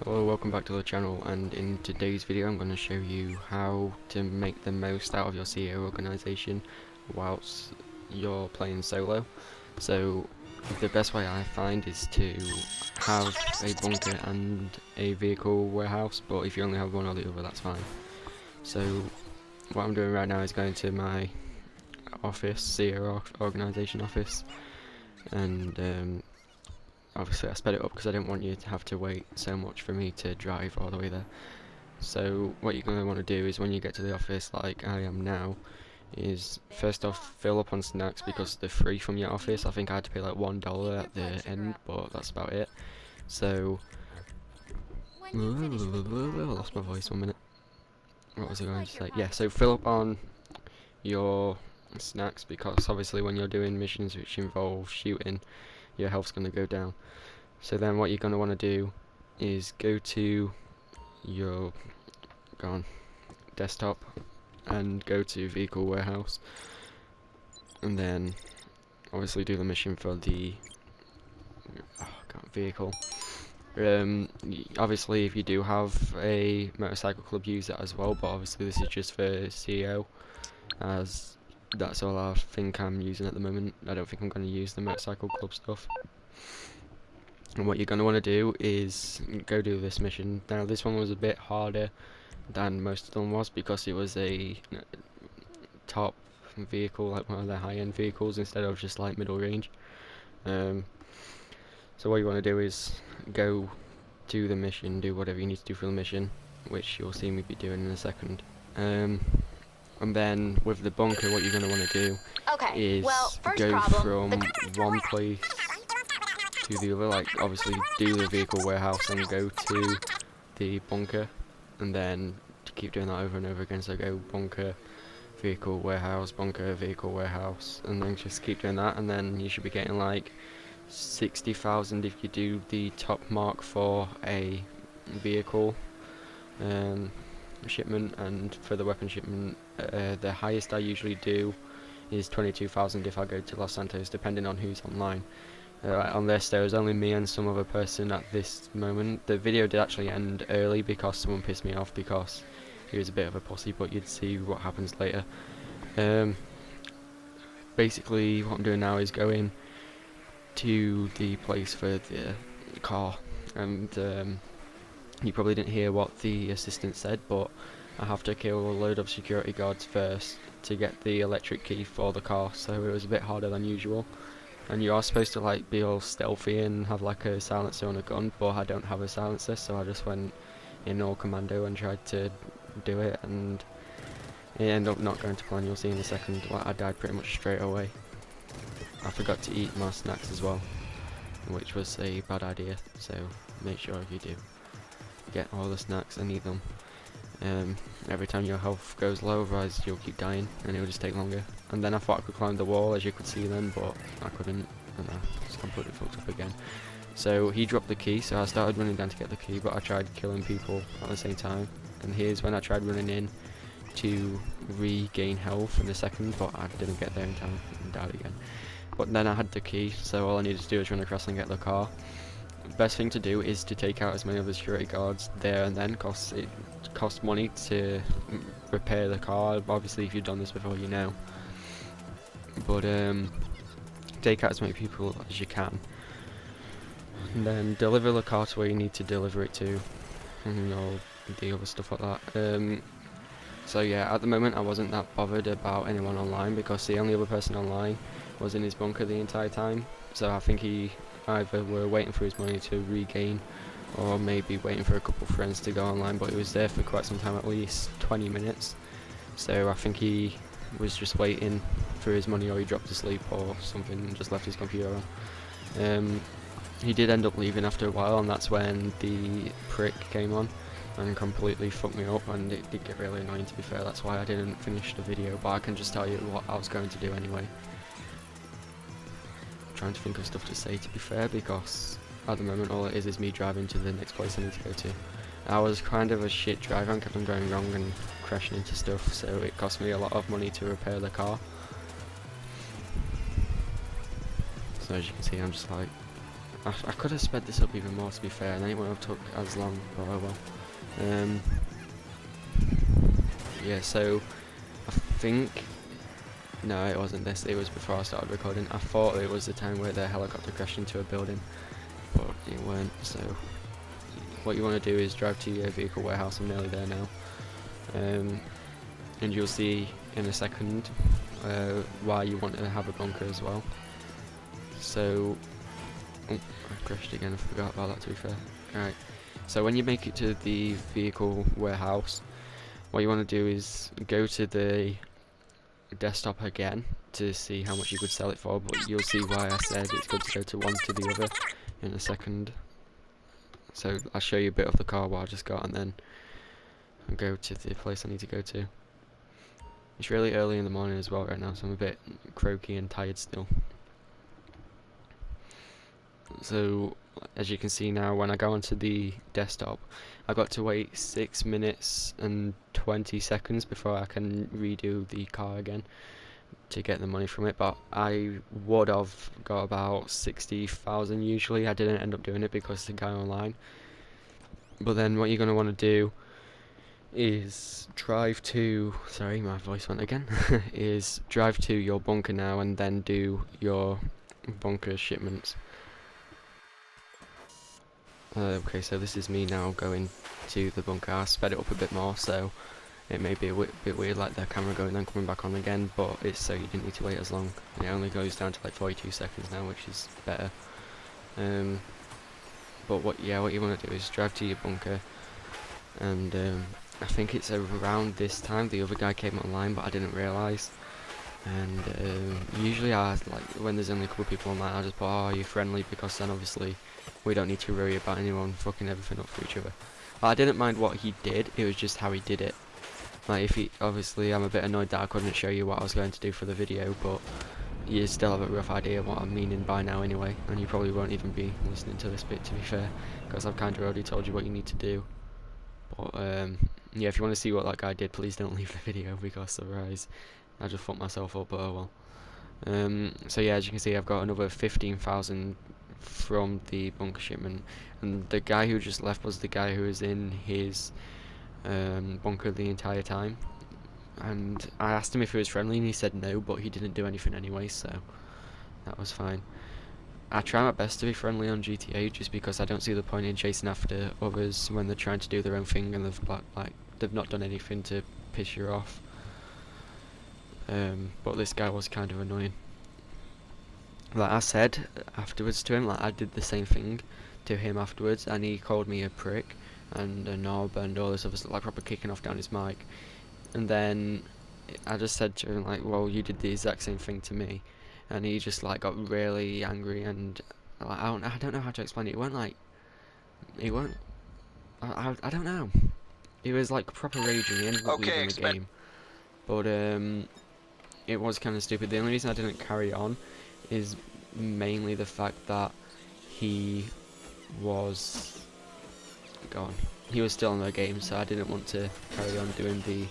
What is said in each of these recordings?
Hello, welcome back to the channel, and in today's video I'm going to show you how to make the most out of your CEO organization whilst you're playing solo. So the best way I find is to have a bunker and a vehicle warehouse, but if you only have one or the other, that's fine. So what I'm doing right now is going to my office, CEO organization office, and obviously I sped it up because I didn't want you to have to wait so much for me to drive all the way there. So what you're going to want to do is when you get to the office, like I am now, is first off fill up on snacks because they're free from your office. I think I had to pay like $1 at the end, but that's about it. So I lost my voice 1 minute. What was I going to say? Yeah, so fill up on your snacks because obviously when you're doing missions which involve shooting, your health's going to go down. So then what you're going to want to do is go to your desktop and go to vehicle warehouse, and then obviously do the mission for the vehicle. Obviously if you do have a motorcycle club, use that as well, but obviously this is just for CEO, as that's all I think I'm using at the moment. I don't think I'm going to use the motorcycle club stuff. And what you're going to want to do is go do this mission. Now this one was a bit harder than most of them was because it was a top vehicle, like one of the high-end vehicles instead of just like middle range. So what you want to do is go do the mission, do whatever you need to do for the mission, which you'll see me be doing in a second. And then with the bunker, what you're going to want to do is go from one place to the other, like obviously do the vehicle warehouse and go to the bunker, and then to keep doing that over and over again. So go bunker, vehicle warehouse, bunker, vehicle warehouse, and then just keep doing that, and then you should be getting like 60,000 if you do the top mark for a vehicle shipment, and for the weapon shipment the highest I usually do is 22,000 if I go to Los Santos, depending on who's online. On this there was only me and some other person at this moment. The video did actually end early because someone pissed me off because he was a bit of a pussy, but you'd see what happens later. Basically what I'm doing now is going to the place for the car, and you probably didn't hear what the assistant said, but I have to kill a load of security guards first to get the electric key for the car, so it was a bit harder than usual. And you are supposed to like be all stealthy and have like a silencer on a gun, but I don't have a silencer, so I just went in all commando and tried to do it, and it ended up not going to plan. You'll see in a second. Like, I died pretty much straight away. I forgot to eat my snacks as well, which was a bad idea, so make sure you do get all the snacks and eat them. Every time your health goes low, otherwise you'll keep dying and it'll just take longer. And then I thought I could climb the wall, as you could see then, but I couldn't, and I just completely fucked up again. So he dropped the key, so I started running down to get the key, but I tried killing people at the same time. And here's when I tried running in to regain health in a second, but I didn't get there in time and died again. But then I had the key, so all I needed to do was run across and get the car. The best thing to do is to take out as many of the security guards there and then, because it costs money to repair the car. Obviously if you've done this before, you know. But take out as many people as you can, and then deliver the car to where you need to deliver it to, and all the other stuff like that. So yeah, at the moment I wasn't that bothered about anyone online because the only other person online was in his bunker the entire time, so I think he either were waiting for his money to regain or maybe waiting for a couple of friends to go online, but he was there for quite some time, at least 20 minutes, so I think he was just waiting for his money, or he dropped asleep or something and just left his computer on. He did end up leaving after a while, and that's when the prick came on and completely fucked me up, and it did get really annoying, to be fair. That's why I didn't finish the video, but I can just tell you what I was going to do anyway. I'm trying to think of stuff to say, to be fair, because at the moment all it is me driving to the next place I need to go to. I was kind of a shit driver and kept on going wrong and crashing into stuff, so it cost me a lot of money to repair the car. So as you can see, I'm just like I could have sped this up even more, to be fair, and then it wouldn't have took as long, but oh well. Yeah, so I think, no, it wasn't this, it was before I started recording. I thought it was the time where the helicopter crashed into a building, but it weren't. So what you want to do is drive to your vehicle warehouse. I'm nearly there now, and you'll see in a second why you want to have a bunker as well. So, oh, I crashed again, I forgot about that, to be fair. Alright, so when you make it to the vehicle warehouse, what you want to do is go to the desktop again to see how much you could sell it for, but you'll see why I said it's good to go to one to the other in a second. So I'll show you a bit of the car what I just got, and then I'll go to the place I need to go to. It's really early in the morning as well right now, so I'm a bit croaky and tired still. So as you can see now, when I go onto the desktop, I got to wait 6 minutes and 20 seconds before I can redo the car again to get the money from it, but I would have got about 60,000 usually. I didn't end up doing it because the guy online. But then what you're going to want to do is drive to, sorry my voice went again, is drive to your bunker now and then do your bunker shipments. Okay, so this is me now going to the bunker. I sped it up a bit more, so it may be a bit weird, like the camera going and coming back on again, but it's so you didn't need to wait as long. It only goes down to like 42 seconds now, which is better. But what you want to do is drive to your bunker, and I think it's around this time the other guy came online, but I didn't realise. And usually like when there's only a couple of people online, I just put, oh, are you friendly, because then obviously we don't need to worry about anyone fucking everything up for each other. I didn't mind what he did, it was just how he did it. Like, if he, obviously I'm a bit annoyed that I couldn't show you what I was going to do for the video, but you still have a rough idea of what I'm meaning by now anyway, and you probably won't even be listening to this bit, to be fair, because I've kind of already told you what you need to do. But yeah, if you want to see what that guy did, please don't leave the video, because otherwise I just fucked myself up, but oh well. So yeah, as you can see, I've got another 15,000 from the bunker shipment, and the guy who just left was the guy who was in his bunker the entire time, and I asked him if he was friendly and he said no, but he didn't do anything anyway, so that was fine. I try my best to be friendly on GTA just because I don't see the point in chasing after others when they're trying to do their own thing and they've not done anything to piss you off. But this guy was kind of annoying. Like I said afterwards to him, like I did the same thing to him afterwards, and he called me a prick and a knob and all this other stuff, like proper kicking off down his mic. And then I just said to him like, well, you did the exact same thing to me, and he just like got really angry, and like, I don't know how to explain it. It weren't like, it weren't, I don't know. It was like proper raging. He ended up leaving the game, but it was kind of stupid. The only reason I didn't carry on is mainly the fact that he was gone. He was still in the game, so I didn't want to carry on doing the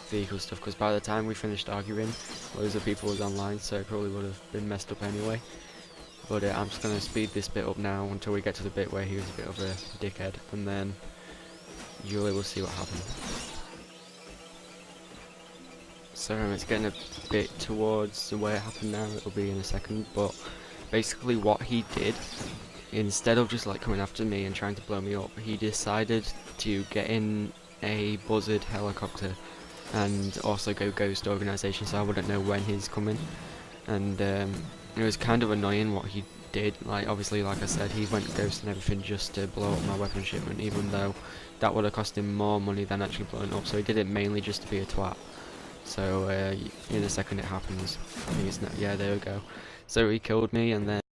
vehicle stuff, because by the time we finished arguing, loads of people was online, so it probably would have been messed up anyway. But I'm just going to speed this bit up now until we get to the bit where he was a bit of a dickhead, and then Julie will see what happened. So it's getting a bit towards where it happened now, it'll be in a second, but basically what he did, instead of just like coming after me and trying to blow me up, he decided to get in a buzzard helicopter and also go ghost organisation, so I wouldn't know when he's coming. And it was kind of annoying what he did. Like, obviously, like I said, he went ghost and everything just to blow up my weapon shipment, even though that would have cost him more money than actually blowing up. So he did it mainly just to be a twat. So in a second it happens. I think it's not, yeah, there we go. So he killed me, and then